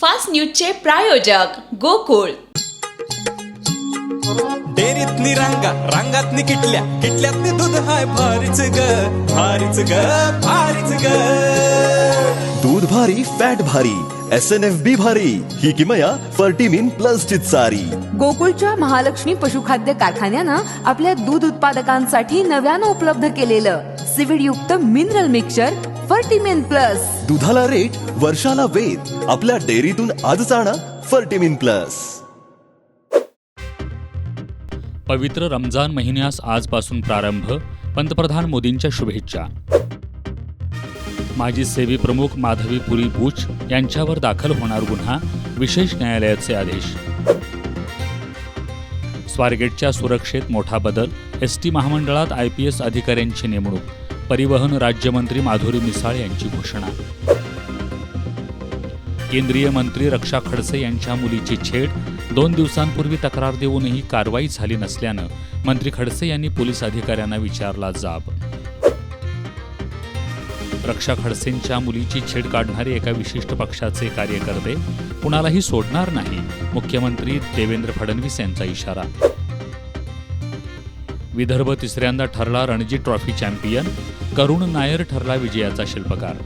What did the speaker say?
Fast न्यूजचे प्रायोजक गोकुळ. डेअरीतनी रांगा रांगातनी किटल्या किटल्यातनी दूध हाय भारीच ग भारीच ग भारीच ग. दूध भारी फॅट भारी SNFB भारी ही किमया फर्टिमिन प्लस ची चारी. गोकुळच्या महालक्ष्मी पशुखाद्य कारखान्यानं आपल्या दूध उत्पादकांसाठी नव्यानं उपलब्ध केलेलं सिविड युक्त मिनरल मिक्सचर फर्टिमिन प्लस. दुधाला रेट वर्षाला वेद आपल्या डेअरीतून आजच आणा फर्टिमिन प्लस. पवित्र रमजान महिन्यास आजपासून प्रारंभ, पंतप्रधान मोदींच्या शुभेच्छा. माजी सेवी प्रमुख माधवीपुरी बूच यांच्यावर दाखल होणार गुन्हा, विशेष न्यायालयाचे आदेश. स्वारगेटच्या सुरक्षेत मोठा बदल, एसटी महामंडळात IPS अधिकाऱ्यांची नेमणूक, परिवहन राज्यमंत्री माधुरी मिसाळ यांची घोषणा. केंद्रीय मंत्री रक्षा खडसे यांच्या मुलीची छेड, 2 दिवसांपूर्वी तक्रार देऊनही कारवाई झाली नसल्यानं मंत्री खडसे यांनी पोलीस अधिकाऱ्यांना विचारला जाब. रक्षा खडसेंच्या मुलीची छेड काढणारे एका विशिष्ट पक्षाचे कार्यकर्ते कुणालाही सोडणार नाही, मुख्यमंत्री देवेंद्र फडणवीस यांचा इशारा. विदर्भ तिसऱ्यांदा ठरला रणजी ट्रॉफी चॅम्पियन, करुण नायर ठरला विजयाचा शिल्पकार.